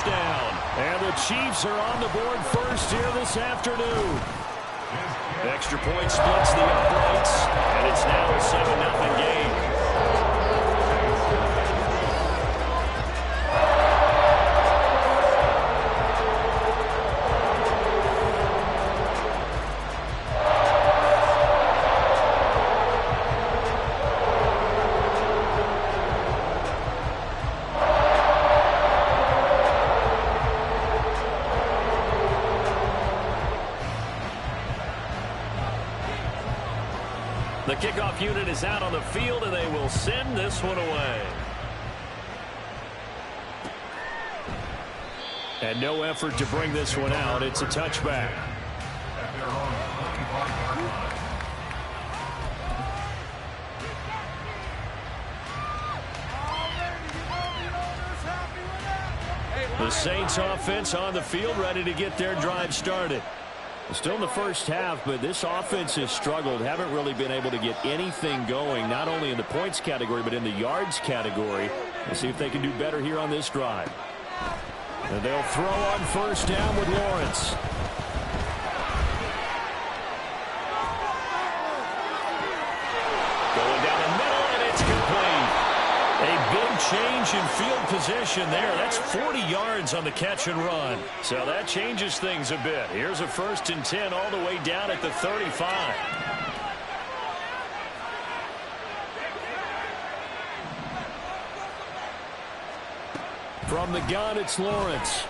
touchdown. And the Chiefs are on the board first here this afternoon. Extra point splits the uprights, and it's now a 7-0 game. The kickoff unit is out on the field, and they will send this one away. And no effort to bring this one out. It's a touchback. The Saints offense on the field, ready to get their drive started. Still in the first half, but this offense has struggled. Haven't really been able to get anything going, not only in the points category, but in the yards category. We'll see if they can do better here on this drive. And they'll throw on first down with Lawrence. Going down the middle, and it's complete. A big change in field position there. That's 40 yards on the catch and run. So that changes things a bit. Here's a 1st and 10 all the way down at the 35. From the gun, it's Lawrence.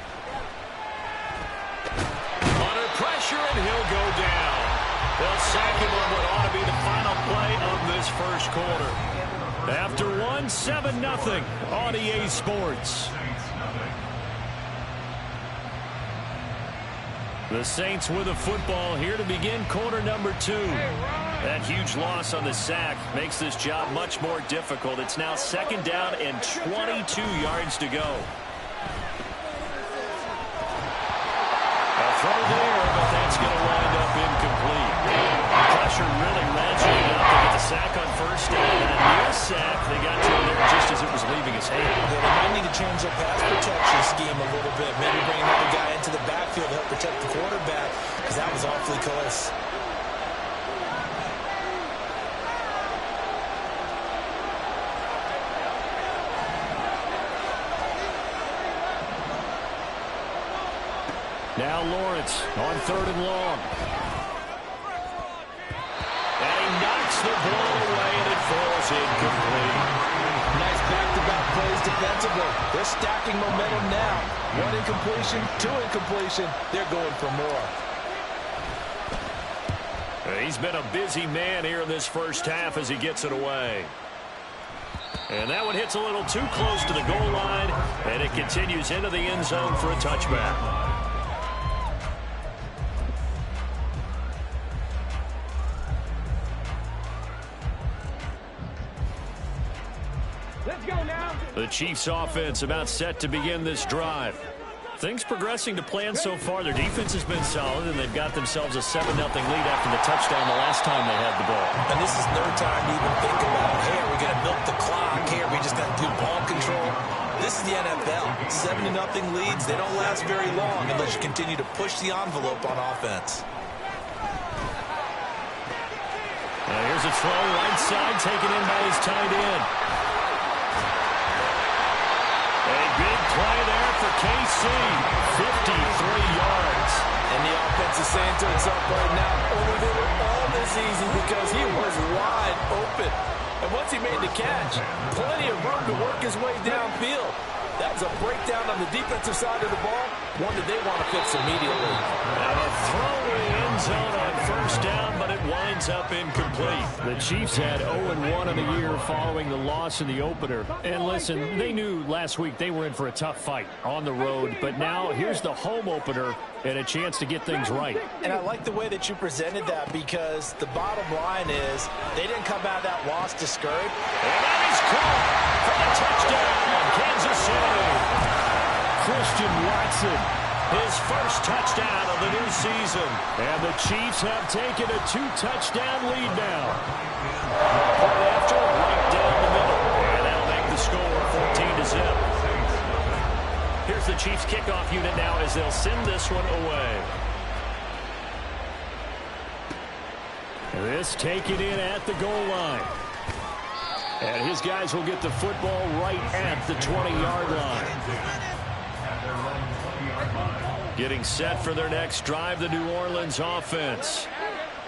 Under pressure, and he'll go down. They'll sack him on what ought to be the final play of this first quarter. After 7-0 on EA Sports. The Saints with the football here to begin quarter number 2. That huge loss on the sack makes this job much more difficult. It's now 2nd down and 22 yards to go. A throw there, but that's going to wind up incomplete. Pressure really ratcheted up to get the sack on first down. And a near sack, they got to him there just as it was leaving his hand. Well, they might need to change their pass protection scheme a little bit. Maybe bring another guy into the backfield to help protect the quarterback, because that was awfully close. Now Lawrence on 3rd and long. And he knocks the ball away, and it falls incomplete. Nice back-to-back plays defensively. They're stacking momentum now. 1 incompletion, 2 incompletion. They're going for more. He's been a busy man here in this first half as he gets it away. And that one hits a little too close to the goal line, and it continues into the end zone for a touchback. The Chiefs offense about set to begin this drive. Things progressing to plan so far. Their defense has been solid, and they've got themselves a 7-0 lead after the touchdown the last time they had the ball. And this is no time to even think about, hey, are we going to milk the clock? Hey, are we just going to do ball control? This is the NFL. 7-0 leads, they don't last very long unless you continue to push the envelope on offense. Now here's a throw right side taken in by his tight end. Big play there for KC. 53 yards. And the offense is saying to itself right now, only they were all this easy because he was wide open. And once he made the catch, plenty of room to work his way downfield. That was a breakdown on the defensive side of the ball, one that they want to fix immediately. Now a throw in the end zone on first down, but it winds up incomplete. The Chiefs had 0-1 on the year following the loss in the opener. And listen, they knew last week they were in for a tough fight on the road, but now here's the home opener and a chance to get things right. And I like the way that you presented that, because the bottom line is they didn't come out of that loss discouraged. And that is caught for the touchdown, Kansas City. Christian Watson, his first touchdown of the new season. And the Chiefs have taken a 2-touchdown lead now. Right after, right down the middle. And that'll make the score 14-0. Here's the Chiefs kickoff unit now as they'll send this one away. This taken in at the goal line. And his guys will get the football right at the 20-yard line. Getting set for their next drive, the New Orleans offense.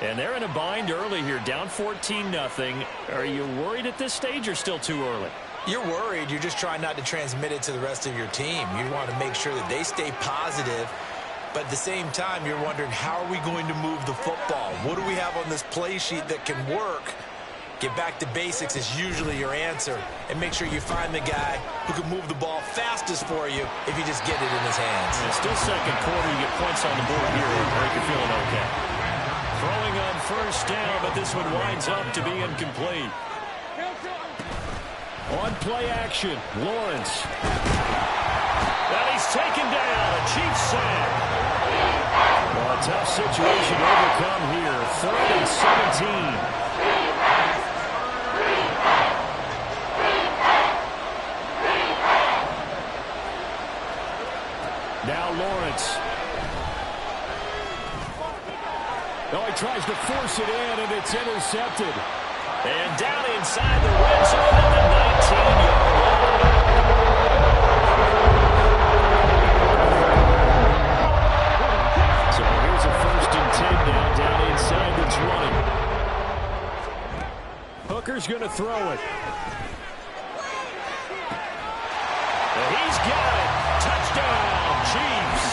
And they're in a bind early here, down 14-0. Are you worried at this stage or still too early? You're worried. You're just trying not to transmit it to the rest of your team. You want to make sure that they stay positive. But at the same time, you're wondering, how are we going to move the football? What do we have on this play sheet that can work? Get back to basics is usually your answer. And make sure you find the guy who can move the ball fastest for you if you just get it in his hands. And still second quarter, you get points on the board here. Break, you're feeling okay. Throwing on first down, but this one winds up to be incomplete. On play action, Lawrence. And he's taken down, a Chiefs sack. Well, a tough situation to overcome here. 3rd and 17. Now Lawrence. Oh, he tries to force it in, and it's intercepted. And down inside the red zone at the 19-yard line. So here's a 1st and 10 now, down inside the 20. Hooker's going to throw it. And he's got it. Touchdown, Chiefs.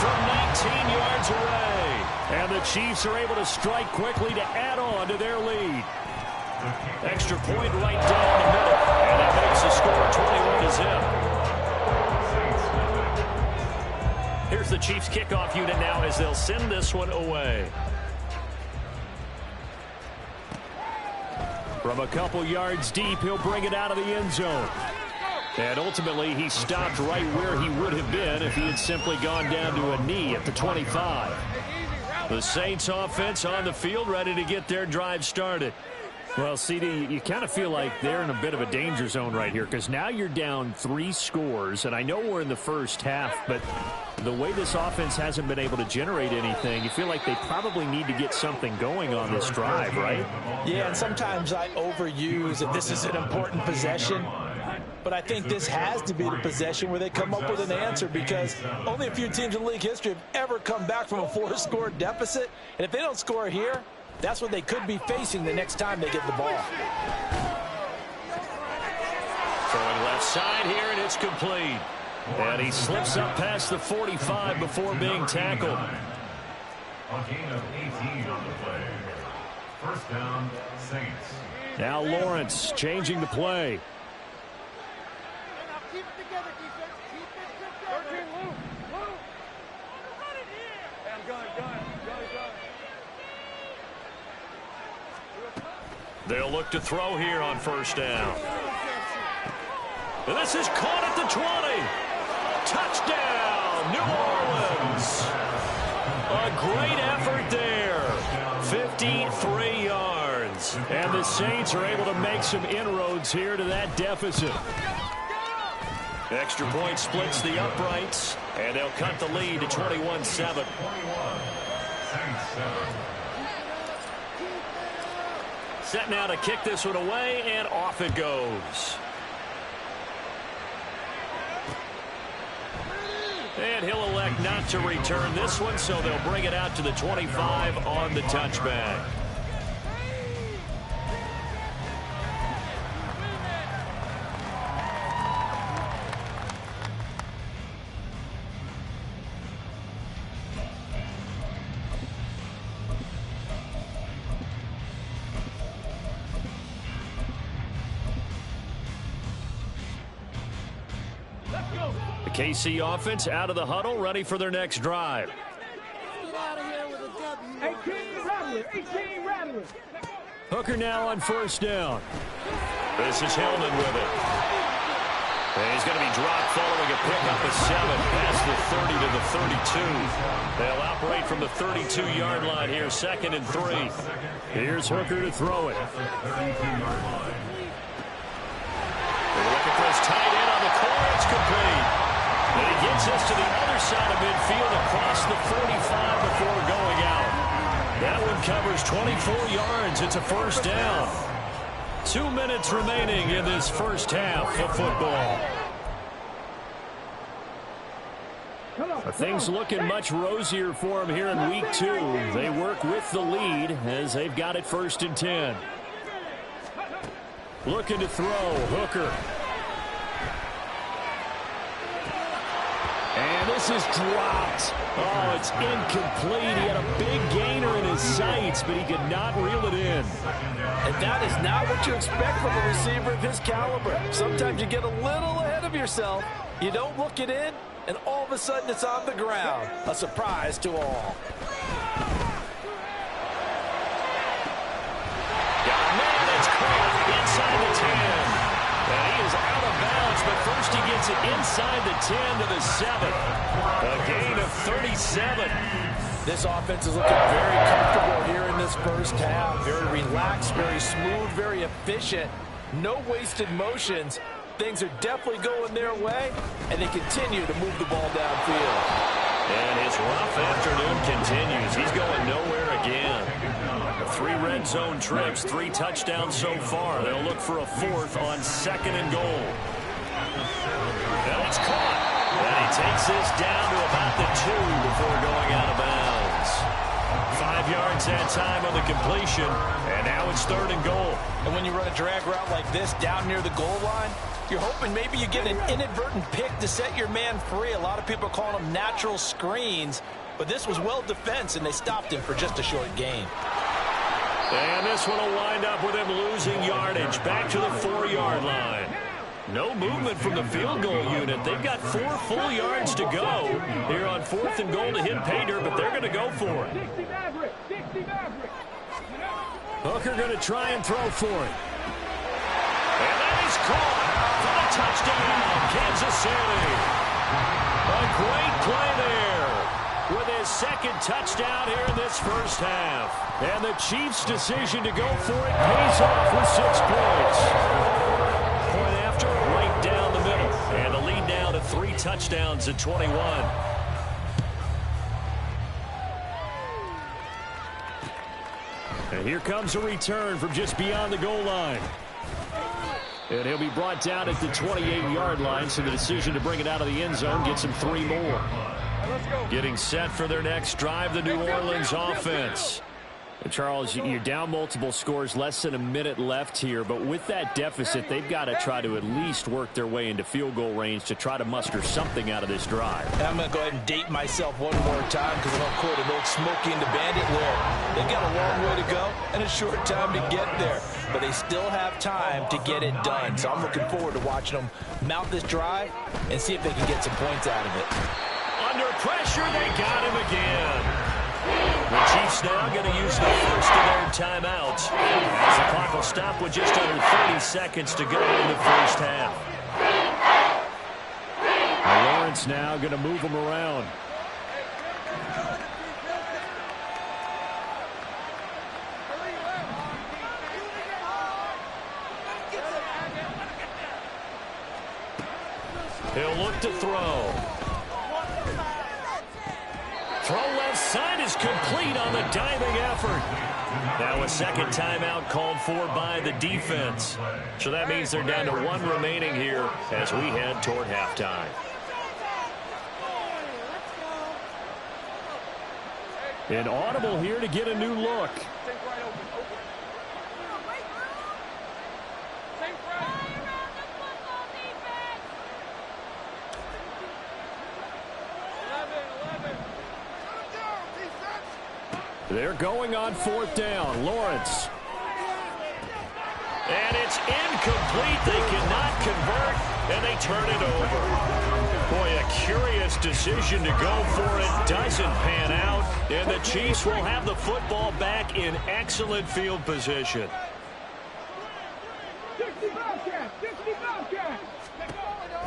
From 19 yards away. And the Chiefs are able to strike quickly to add on to their lead. Extra point right down the middle. And that makes the score 21-0. Here's the Chiefs kickoff unit now as they'll send this one away. From a couple yards deep, he'll bring it out of the end zone. And ultimately, he stopped right where he would have been if he had simply gone down to a knee at the 25. The Saints offense on the field, ready to get their drive started. Well, CD, you kind of feel like they're in a bit of a danger zone right here because now you're down 3 scores, and I know we're in the first half, but the way this offense hasn't been able to generate anything, you feel like they probably need to get something going on this drive, right? Yeah, and sometimes I overuse that this is an important possession. But I think this has to be the possession where they come up with an answer because only a few teams in league history have ever come back from a 4-score deficit. And if they don't score here, that's what they could be facing the next time they get the ball. Throwing left side here, and it's complete. And he slips up past the 45 before being tackled. A gain of 18 on the play. 1st down, Saints. Now Lawrence changing the play. They'll look to throw here on 1st down. And this is caught at the 20. Touchdown, New Orleans. A great effort there. 53 yards. And the Saints are able to make some inroads here to that deficit. Extra point splits the uprights, and they'll cut the lead to 21-7. Set now to kick this one away, and off it goes. And he'll elect not to return this one, so they'll bring it out to the 25 on the touchback. The KC offense out of the huddle, ready for their next drive. Hooker now on 1st down. This is Hillman with it. And he's going to be dropped following a pickup of 7 past the 30 to the 32. They'll operate from the 32-yard line here, 2nd and 3. Here's Hooker to throw it. They're looking for his tight end on the corner. It's complete. Gets this to the other side of midfield across the 45 before going out. That one covers 24 yards. It's a first down. 2 minutes remaining in this first half of football. Things looking much rosier for them here in week 2. They work with the lead as they've got it 1st and 10. Looking to throw. Hooker. And this is dropped. Oh, it's incomplete. He had a big gainer in his sights, but he could not reel it in. And that is not what you expect from a receiver of his caliber. Sometimes you get a little ahead of yourself. You don't look it in, and all of a sudden it's on the ground. A surprise to all. Got a man that's caught inside the 10. And he is out of bounds, but first he gets it inside the 10 to the 7. A gain of 37. This offense is looking very comfortable here in this first half. Very relaxed, very smooth, very efficient. No wasted motions. Things are definitely going their way, and they continue to move the ball downfield. And his rough afternoon continues. He's going nowhere again. 3 red zone trips, 3 touchdowns so far. They'll look for a 4th on 2nd and goal. And it's caught. And he takes this down to about the 2 before going out of bounds. 5 yards that time on the completion, and now it's 3rd and goal. And when you run a drag route like this down near the goal line, you're hoping maybe you get an inadvertent pick to set your man free. A lot of people are calling them natural screens, but this was well defense, and they stopped him for just a short gain. And this one will wind up with him losing yardage back to the 4-yard line. No movement from the field goal unit. They've got 4 full yards to go here on 4th and goal to hit pay dirt, but they're going to go for it. Hooker going to try and throw for it. And that is caught for the touchdown, Kansas City. A great play there with his 2nd touchdown here in this first half. And the Chiefs' decision to go for it pays off with 6 points. Point after, right down the middle. And the lead now to 3 touchdowns at 21. And here comes a return from just beyond the goal line. And he'll be brought down at the 28-yard line, so the decision to bring it out of the end zone gets him 3 more. Getting set for their next drive, the New Orleans offense. And Charles, you're down multiple scores, less than a minute left here, but with that deficit, they've got to try to at least work their way into field goal range to try to muster something out of this drive. And I'm going to go ahead and date myself one more time because I'm going to quote an old Smokey and the Bandit lyric. They've got a long way to go and a short time to get there, but they still have time to get it done. So I'm looking forward to watching them mount this drive and see if they can get some points out of it. Under pressure, they got him again. The Chiefs now going to use the first of their timeouts as the clock will stop with just under 30 seconds to go in the first half. Now Lawrence now going to move him around. He'll look to throw. Throw left side is complete on the diving effort. Now a 2nd timeout called for by the defense. So that means they're down to 1 remaining here as we head toward halftime. An audible here to get a new look. They're going on 4th down. Lawrence. And it's incomplete. They cannot convert, and they turn it over. Boy, a curious decision to go for it. Doesn't pan out, and the Chiefs will have the football back in excellent field position.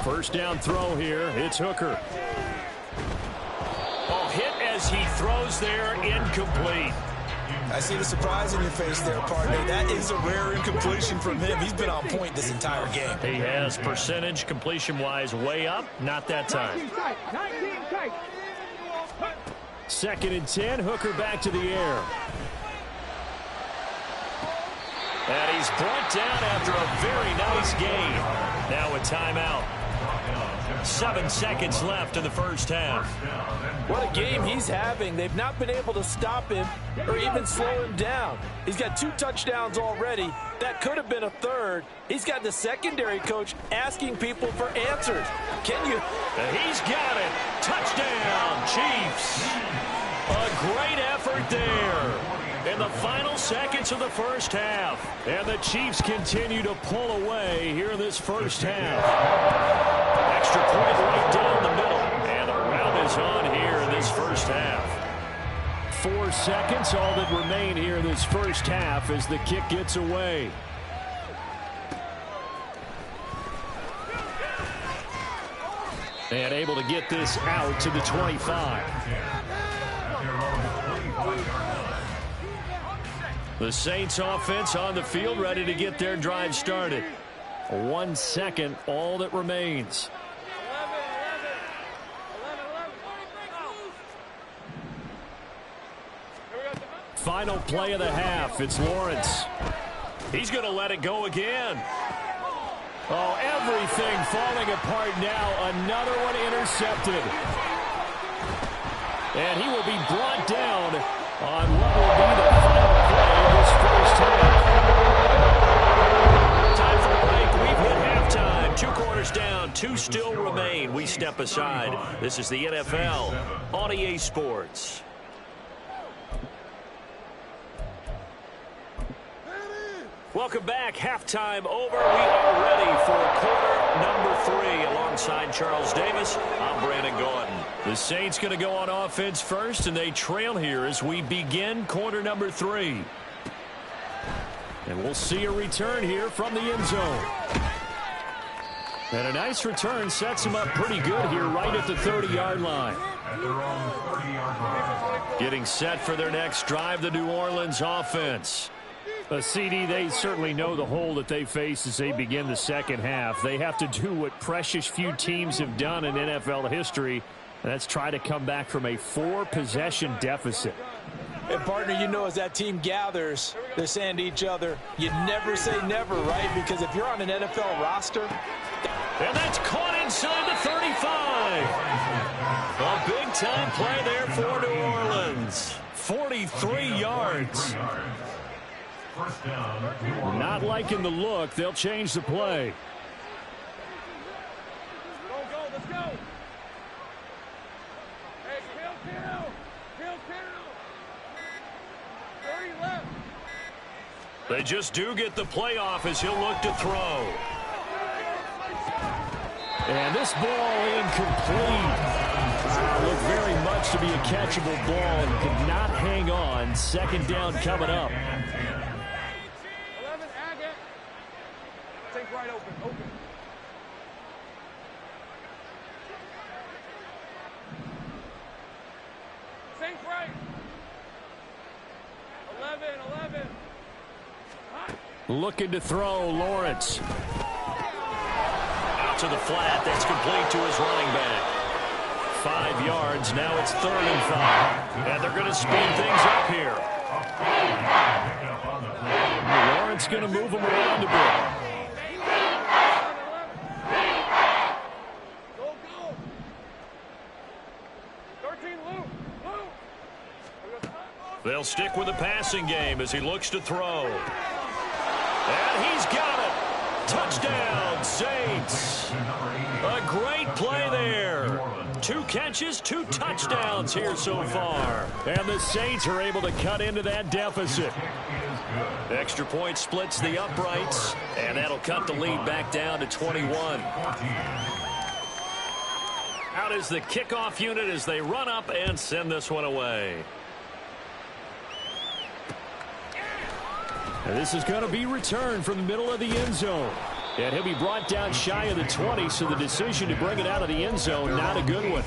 First down throw here. It's Hooker. Oh, hit as he throws there, incomplete. I see the surprise in your face there, partner. That is a rare incompletion from him. He's been on point this entire game. He has percentage completion-wise way up. Not that time. 19 tight. 2nd and 10. Hooker back to the air. And he's brought down after a very nice gain. Now a timeout. 7 seconds left in the first half. What a game he's having. They've not been able to stop him or even slow him down. He's got 2 touchdowns already. That could have been a third. He's got the secondary coach asking people for answers. Can you? He's got it. Touchdown, Chiefs. A great effort there in the final seconds of the first half. And the Chiefs continue to pull away here in this first half. Extra point right down the middle. And the round is on here in this first half. 4 seconds, all that remain here in this first half as the kick gets away. And able to get this out to the 25. The Saints offense on the field, ready to get their drive started. 1 second, all that remains. Final play of the half. It's Lawrence. He's going to let it go again. Oh, everything falling apart now. Another one intercepted. And he will be brought down on what will be the final play of this first half. Time for a break. We've hit halftime. 2 quarters down. 2 still remain. We step aside. This is the NFL on EA Sports. Welcome back. Halftime over. We are ready for quarter number 3. Alongside Charles Davis, I'm Brandon Gordon. The Saints going to go on offense first, and they trail here as we begin quarter number 3. And we'll see a return here from the end zone. And a nice return sets him up pretty good here right at the 30-yard line. Getting set for their next drive, the New Orleans offense. CD, they certainly know the hole that they face as they begin the second half. They have to do what precious few teams have done in NFL history, and that's try to come back from a 4-possession deficit. And, partner, you know as that team gathers, they're saying to each other, you never say never, right? Because if you're on an NFL roster. And that's caught inside the 35. A big-time play there for New Orleans. 43 yards. Not liking the look. They'll change the play. Let's go. Hey, kill. 30 left. They just do get the playoff as he'll look to throw. And this ball incomplete. Looked very much to be a catchable ball and could not hang on. Second down coming up. 11, Agate. Take right open. Sink right. 11. Looking to throw, Lawrence. Out to the flat. That's complete to his running back. 5 yards. Now it's 3rd and 5. And they're going to speed things up here. Lawrence going to move him around a bit. Go. 13, Luke. They'll stick with the passing game as he looks to throw. And he's got it. Touchdown, Saints. A great play there. 2 catches, 2 touchdowns here so far. And the Saints are able to cut into that deficit. Extra point splits the uprights, and that'll cut the lead back down to 21. Out is the kickoff unit as they run up and send this one away. And this is going to be returned from the middle of the end zone. And he'll be brought down shy of the 20, so the decision to bring it out of the end zone, not a good one.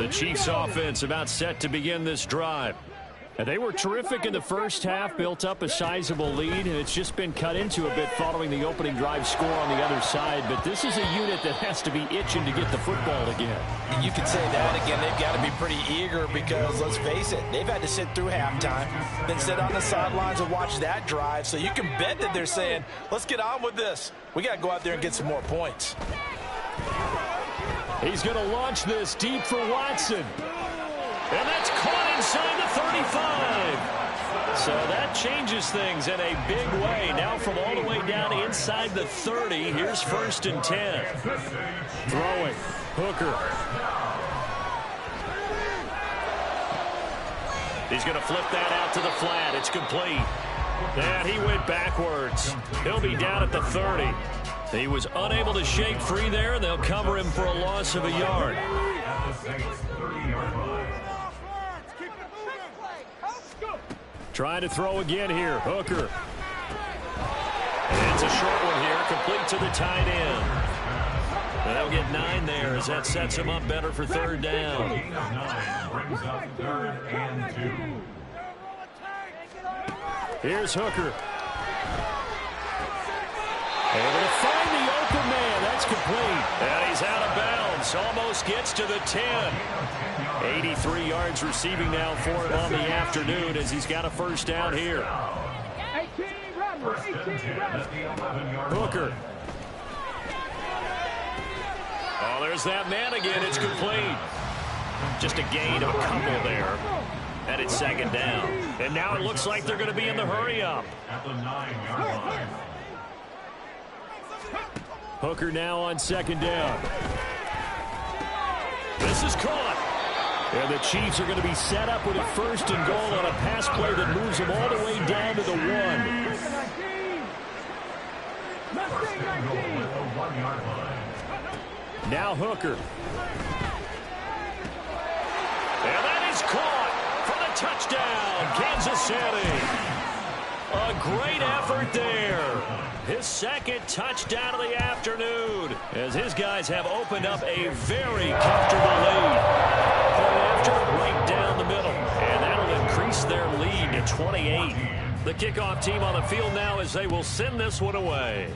The Chiefs offense about set to begin this drive. And they were terrific in the first half, built up a sizable lead, and it's just been cut into a bit following the opening drive score on the other side. But this is a unit that has to be itching to get the football again. You could say that again. They've got to be pretty eager because, let's face it, they've had to sit through halftime, then sit on the sidelines and watch that drive. So you can bet that they're saying, let's get on with this. We got to go out there and get some more points. He's going to launch this deep for Watson. And that's caught inside the 35. So that changes things in a big way. Now from all the way down inside the 30, here's 1st and 10. Throwing. Hooker. He's going to flip that out to the flat. It's complete. And he went backwards. He'll be down at the 30. He was unable to shake free there. They'll cover him for a loss of a yard. Trying to throw again here. Hooker. And it's a short one here. Complete to the tight end. And they'll get 9 there as that sets him up better for 3rd down. Here's Hooker. Able to find the open man. That's complete. And he's out of bounds. Almost gets to the 10. 83 yards receiving now for him on the afternoon as he's got a 1st down here. Hooker. Oh, there's that man again. It's complete. Just a gain of a couple there. And it's 2nd down. And now it looks like they're going to be in the hurry-up. At the 9-yard line. Hooker now on 2nd down. This is caught. And the Chiefs are going to be set up with a 1st and goal on a pass play that moves them all the way down to the 1. Now Hooker. And that is caught for the touchdown, Kansas City. A great effort there. His 2nd touchdown of the afternoon as his guys have opened up a very comfortable lead. Point after right down the middle. And that'll increase their lead to 28. The kickoff team on the field now as they will send this one away.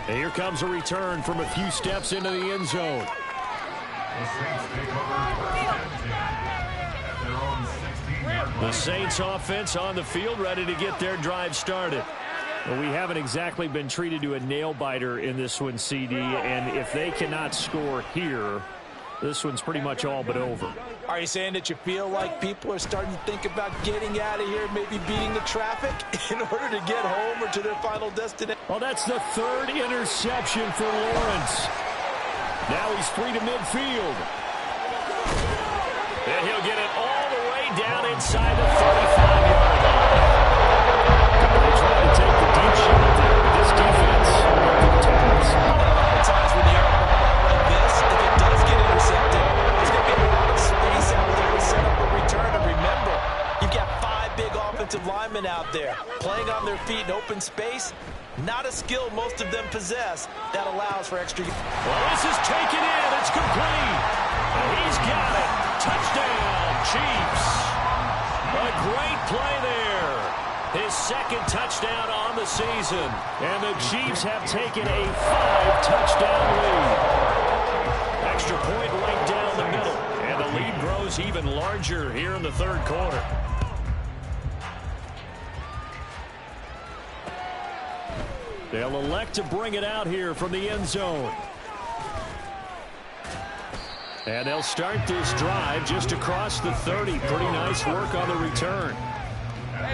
And here comes a return from a few steps into the end zone. The Saints offense on the field ready to get their drive started. Well, we haven't exactly been treated to a nail-biter in this one, CD, and if they cannot score here, this one's pretty much all but over. Are you saying that you feel like people are starting to think about getting out of here, maybe beating the traffic in order to get home or to their final destination? Well, that's the 3rd interception for Lawrence. Now he's free to midfield. And he'll get it all the way down inside the 35-yard line. They try to take the deep shot there, but this defense protects. Sometimes when you have a ball like this, if it does get intercepted, there's going to be a lot of space out there to set up a return. And remember, you've got 5 big offensive linemen out there playing on their feet in open space. Not a skill most of them possess that allows for extra. Well, this is taken in. It's complete. And he's got it. Touchdown, Chiefs. A great play there. His 2nd touchdown on the season. And the Chiefs have taken a 5-touchdown lead. Extra point right down the middle. And the lead grows even larger here in the 3rd quarter. They'll elect to bring it out here from the end zone. And they'll start this drive just across the 30. Pretty nice work on the return.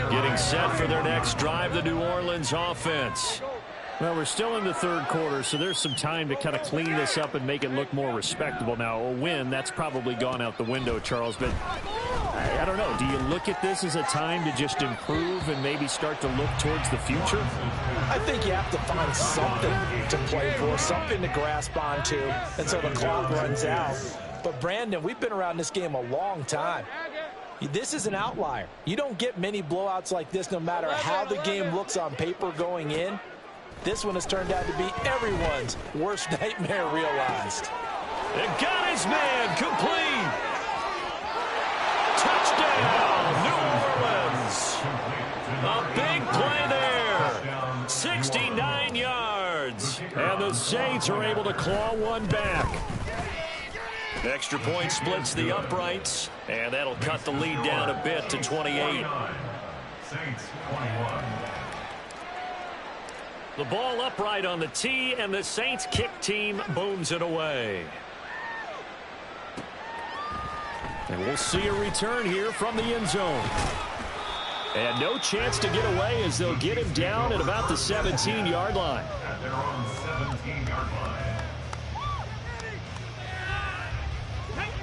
Getting set for their next drive, the New Orleans offense. Well, we're still in the 3rd quarter, so there's some time to kind of clean this up and make it look more respectable. Now, a win, that's probably gone out the window, Charles, but I don't know. Do you look at this as a time to just improve and maybe start to look towards the future? I think you have to find something to play for, something to grasp onto until the clock runs out. But, Brandon, we've been around this game a long time. This is an outlier. You don't get many blowouts like this no matter how the game looks on paper going in. This one has turned out to be everyone's worst nightmare realized. And got his man complete. Touchdown, New Orleans. A big play there. 69 yards. And the Saints are able to claw one back. Extra point splits the uprights, and that'll cut the lead down a bit to 28. Saints 21. The ball upright on the tee, and the Saints kick team booms it away. And we'll see a return here from the end zone. And no chance to get away as they'll get him down at about the 17-yard line. At their own 17-yard line.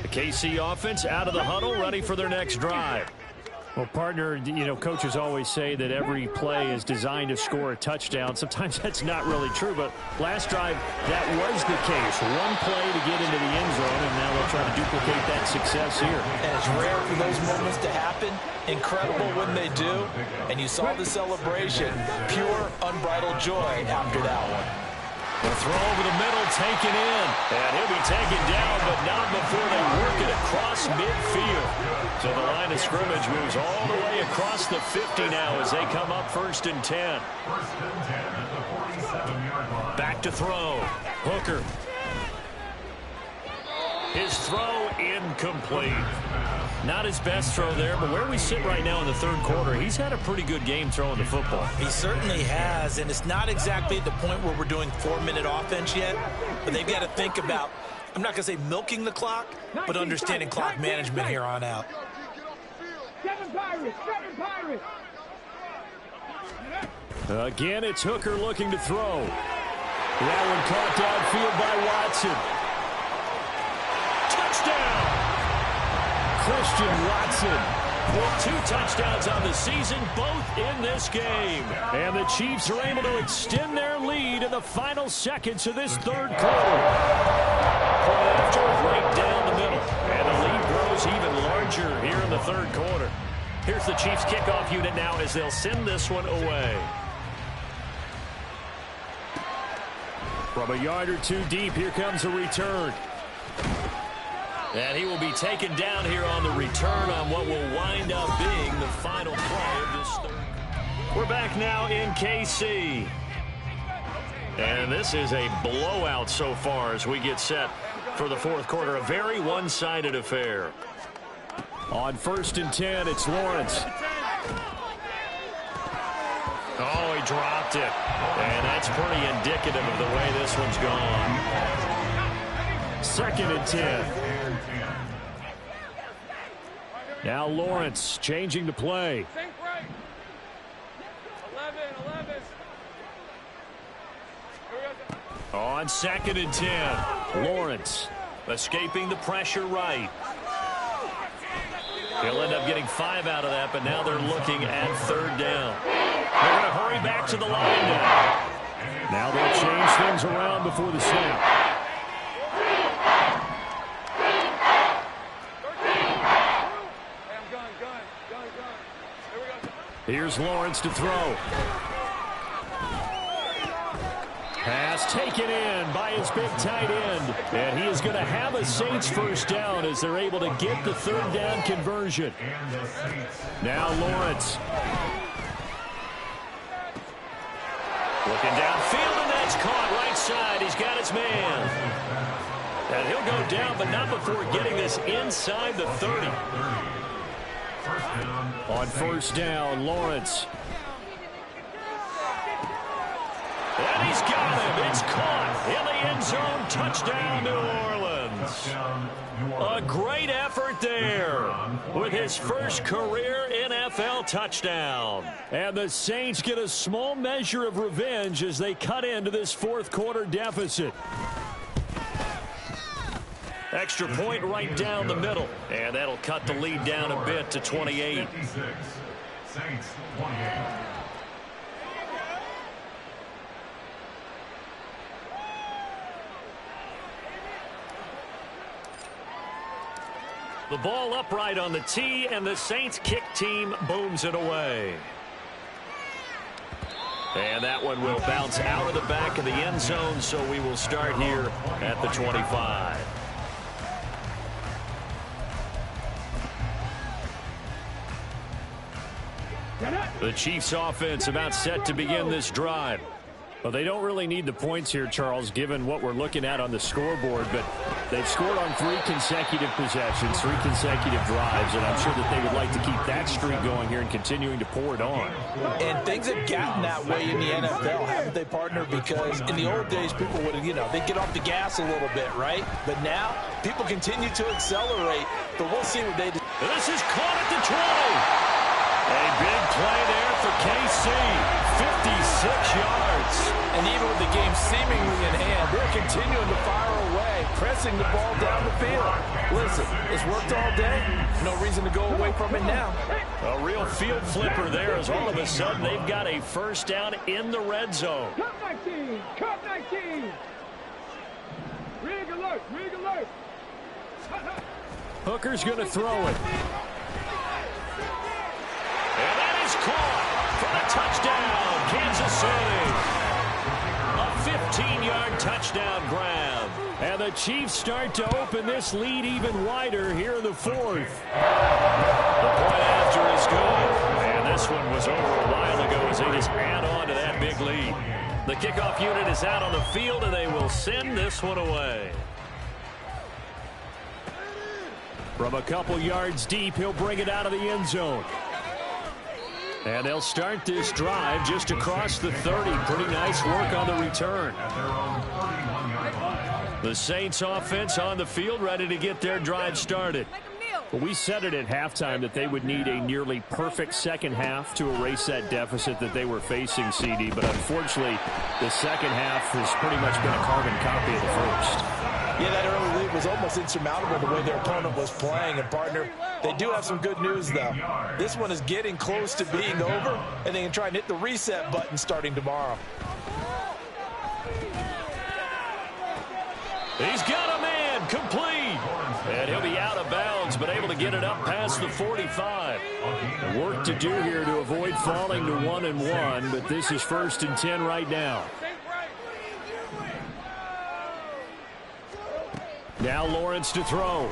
The KC offense out of the huddle, ready for their next drive. Well, partner, you know, coaches always say that every play is designed to score a touchdown. Sometimes that's not really true, but last drive, that was the case. One play to get into the end zone, and now they'll try to duplicate that success here. And it's rare for those moments to happen. Incredible when they do. And you saw the celebration. Pure, unbridled joy after that one. The throw over the middle, taken in. And he'll be taken down, but not before they work it across midfield. So the line of scrimmage moves all the way across the 50 now as they come up 1st and 10. 1st and 10 at the 47-yard line. Back to throw. Hooker. His throw incomplete. Not his best throw there, but where we sit right now in the 3rd quarter, he's had a pretty good game throwing the football. He certainly has, and it's not exactly at the point where we're doing 4-minute offense yet, but they've got to think about, I'm not going to say milking the clock, but understanding clock management here on out. 7 Pirates. Again, it's Hooker looking to throw. That one caught downfield by Watson. Touchdown! Christian Watson with 2 touchdowns on the season, both in this game. And the Chiefs are able to extend their lead in the final seconds of this 3rd quarter. Point after right down the middle. And the lead grows even larger here in the 3rd quarter. Here's the Chiefs kickoff unit now as they'll send this one away. From a yard or 2 deep, here comes a return. And he will be taken down here on the return on what will wind up being the final play of this 3rd. We're back now in KC. And this is a blowout so far as we get set for the 4th quarter. A very one-sided affair. On 1st and 10, it's Lawrence. Oh, he dropped it. And that's pretty indicative of the way this one's gone. 2nd and 10. Now Lawrence changing to play. Sink right. 11. On 2nd and 10. Lawrence escaping the pressure right. He'll end up getting 5 out of that, but now they're looking at 3rd down. They're going to hurry back to the line now. Now they'll change things around before the snap. Here's Lawrence to throw. Pass taken in by his big tight end. And he is going to have a Saints 1st down as they're able to get the 3rd down conversion. Now Lawrence. Looking downfield, and that's caught right side. He's got his man. And he'll go down, but not before getting this inside the 30. On 1st down, Lawrence. And he's got him. It's caught in the end zone. Touchdown, New Orleans. A great effort there with his first career NFL touchdown. And the Saints get a small measure of revenge as they cut into this 4th quarter deficit. Extra point right down the middle. And that'll cut the lead down a bit to 28. 56. Saints 28. The ball upright on the tee, and the Saints kick team booms it away. And that one will bounce out of the back of the end zone, so we will start here at the 25. The Chiefs offense about set to begin this drive. Well, they don't really need the points here, Charles, given what we're looking at on the scoreboard, but they've scored on 3 consecutive possessions, 3 consecutive drives, and I'm sure that they would like to keep that streak going here and continuing to pour it on. And things have gotten that way in the NFL, haven't they, partner? Because in the old days, people would, they'd get off the gas a little bit, right? But now, people continue to accelerate, but we'll see what they do. This is caught at the 20. A big play there for KC, 56 yards. And even with the game seemingly in hand, they're continuing to fire away, pressing the ball down the field. Listen, it's worked all day. No reason to go away from it now. A real field flipper there as all of a sudden they've got a first down in the red zone. Cut 19! Cut 19! Rig alert! Rig alert! Hooker's going to throw it. And that is caught for the touchdown, Kansas City. A 15-yard touchdown grab. And the Chiefs start to open this lead even wider here in the 4th. The point after is good. And this one was over a while ago as they just add on to that big lead. The kickoff unit is out on the field, and they will send this one away. From a couple yards deep, he'll bring it out of the end zone. And they'll start this drive just across the 30. Pretty nice work on the return. The Saints offense on the field, ready to get their drive started. Well, we said it at halftime that they would need a nearly perfect second half to erase that deficit that they were facing, CD. But unfortunately, the second half has pretty much been a carbon copy of the first. Yeah, that early lead was almost insurmountable the way their opponent was playing. And, partner, they do have some good news, though. This one is getting close to being over, and they can try and hit the reset button starting tomorrow. He's got a man complete. And he'll be out of bounds, but able to get it up past the 45. Work to do here to avoid falling to 1-1, but this is 1st and 10 right now. Now Lawrence to throw.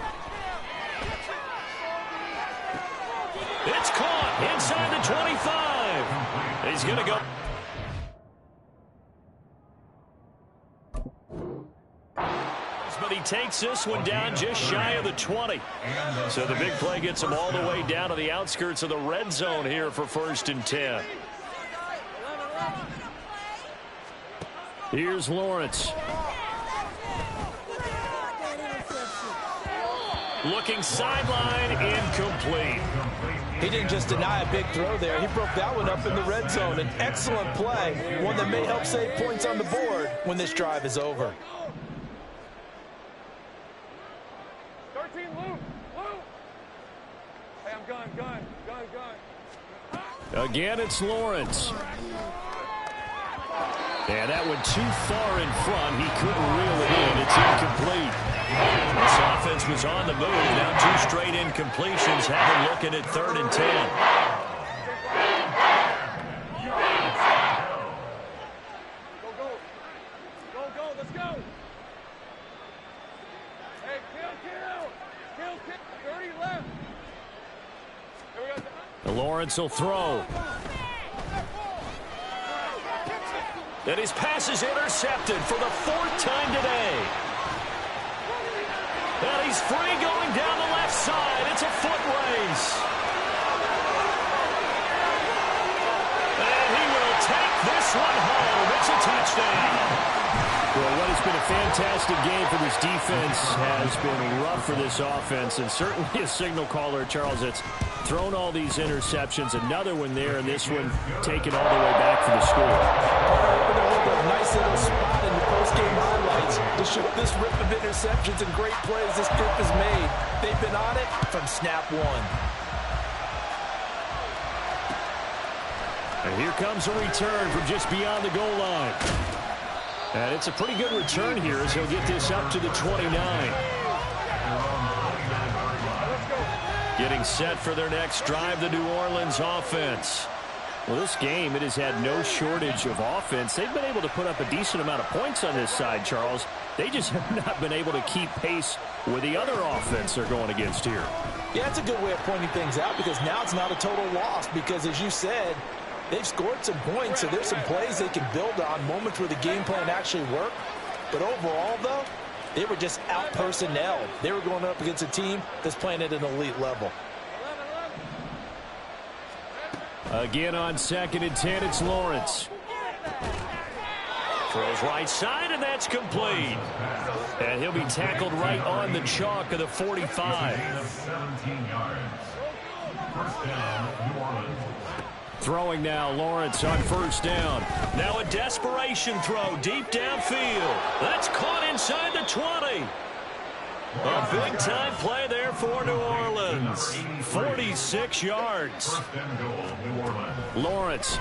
It's caught inside the 25. He's going to go. But he takes this one down just shy of the 20. So the big play gets him all the way down to the outskirts of the red zone here for 1st and 10. Here's Lawrence. Looking sideline, incomplete. He didn't just deny a big throw there. He broke that one up in the red zone. An excellent play, one that may help save points on the board when this drive is over. 13, Luke! Luke! Hey, I'm gun. Again, it's Lawrence. And that one too far in front. He couldn't reel it in. It's incomplete. This offense was on the move. Now 2 straight incompletions. Have him looking at 3rd and 10. Go, let's go! Hey, kill! 30 left! Here we go. Lawrence will throw. And his pass is intercepted for the 4th time today. And he's free going down the left side. It's a foot race. And he will take this one home. It's a touchdown. Well, what has been a fantastic game for this defense has been rough for this offense, and certainly a signal caller, Charles, that's thrown all these interceptions. Another one there, and this one taken all the way back for the score. A nice little spot in the post-game highlights to show this rip of interceptions and great plays this group has made. They've been on it from snap one. And here comes a return from just beyond the goal line. And it's a pretty good return here as he'll get this up to the 29. Getting set for their next drive, the New Orleans offense. Well, this game, it has had no shortage of offense. They've been able to put up a decent amount of points on this side, Charles. They just have not been able to keep pace with the other offense they're going against here. Yeah, it's a good way of pointing things out because now it's not a total loss because, as you said, they've scored some points, so there's some plays they can build on, moments where the game plan actually worked. But overall, though, they were just out-personnelled. They were going up against a team that's playing at an elite level. Again on 2nd and 10, it's Lawrence. Throws right side, and that's complete. And he'll be tackled right on the chalk of the 45. 17 yards. First down, New Orleans. Throwing now, Lawrence on 1st down. Now a desperation throw deep downfield. That's caught inside the 20. A big-time play there for New Orleans. 46 yards. First and goal, New Orleans. Lawrence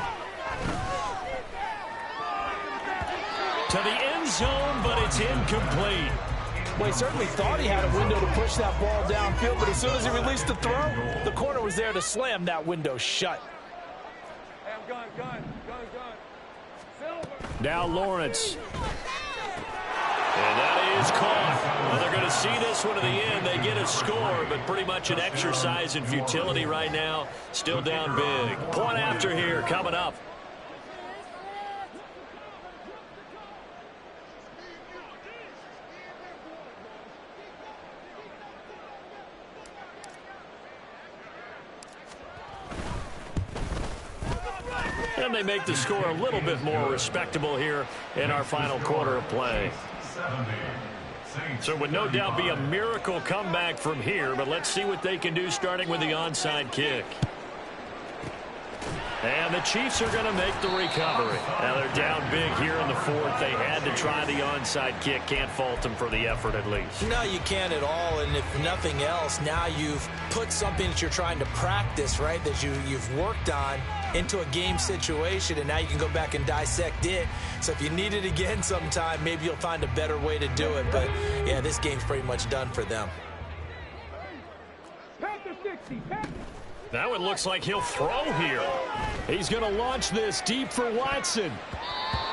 to the end zone, but it's incomplete. Well, he certainly thought he had a window to push that ball downfield, but as soon as he released the throw, the corner was there to slam that window shut. Hey, I'm gun. Silver. Now Lawrence. And that is caught. Well, they're going to see this one to the end. They get a score, but pretty much an exercise in futility right now. Still down big. Point after here coming up. And they make the score a little bit more respectable here in our final quarter of play. So it would no doubt be a miracle comeback from here, but let's see what they can do starting with the onside kick. And the Chiefs are going to make the recovery. Now they're down big here in the 4th. They had to try the onside kick. Can't fault them for the effort at least. No, you can't at all. And if nothing else, now you've put something that you're trying to practice, right, that you've worked on into a game situation, and now you can go back and dissect it. So if you need it again sometime, maybe you'll find a better way to do it. But, yeah, this game's pretty much done for them. Now it looks like he'll throw here. He's going to launch this deep for Watson.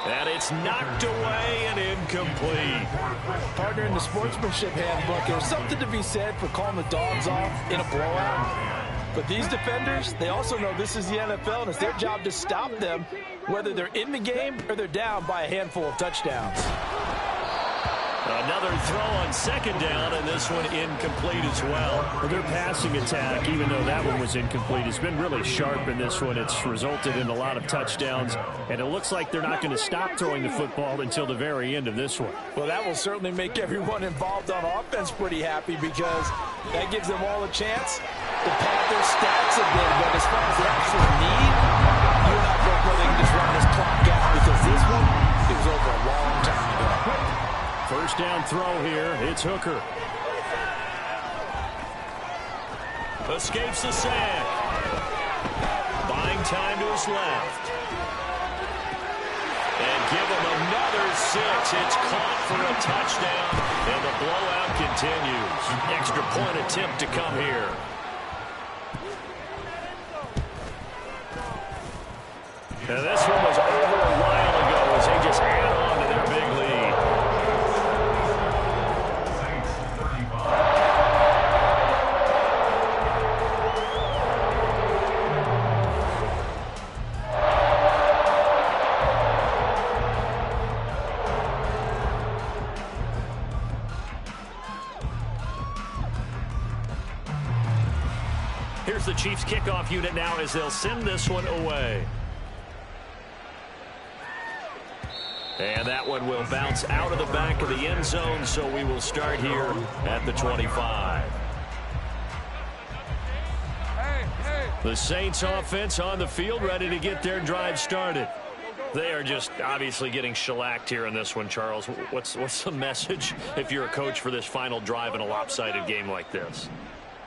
And it's knocked away and incomplete. Partner, in the sportsmanship handbook, there's something to be said for calling the dogs off in a blowout. But these defenders, they also know this is the NFL, and it's their job to stop them, whether they're in the game or they're down by a handful of touchdowns. Another throw on 2nd down, and this one incomplete as well. Their passing attack, even though that one was incomplete, has been really sharp in this one. It's resulted in a lot of touchdowns, and it looks like they're not going to stop throwing the football until the very end of this one. Well, that will certainly make everyone involved on offense pretty happy because that gives them all a chance to pad their stats a bit. But as far as the actual need, you and I both know they can just run this clock out because this one, it was over a long time ago. First down throw here. It's Hooker. Escapes the sack. Buying time to his left. And give him another 6. It's caught for a touchdown. And the blowout continues. Extra point attempt to come here. And this one was over a while ago as they just add on to their big lead. Here's the Chiefs kickoff unit now as they'll send this one away. And that one will bounce out of the back of the end zone, so we will start here at the 25. The Saints offense on the field, ready to get their drive started. They are just obviously getting shellacked here in this one, Charles. What's the message if you're a coach for this final drive in a lopsided game like this?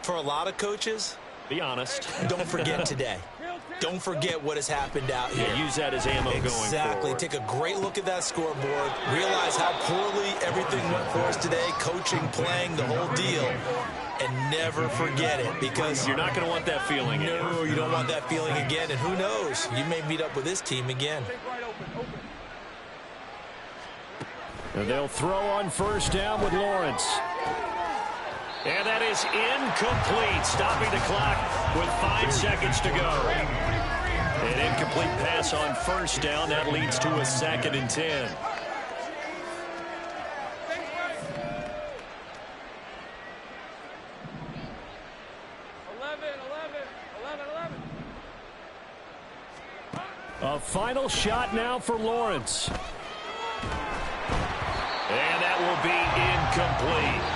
For a lot of coaches, be honest. Don't forget today. Don't forget what has happened out here. Yeah, use that as ammo going forward. Exactly. Take a great look at that scoreboard. Realize how poorly everything went for us today. Coaching, playing, the whole deal. And never forget it, because you're not going to want that feeling again. No, you don't want that feeling again. And who knows? You may meet up with this team again. And they'll throw on first down with Lawrence. And that is incomplete, stopping the clock with 5 seconds to go. An incomplete pass on first down. That leads to a 2nd and 10. A final shot now for Lawrence. And that will be incomplete.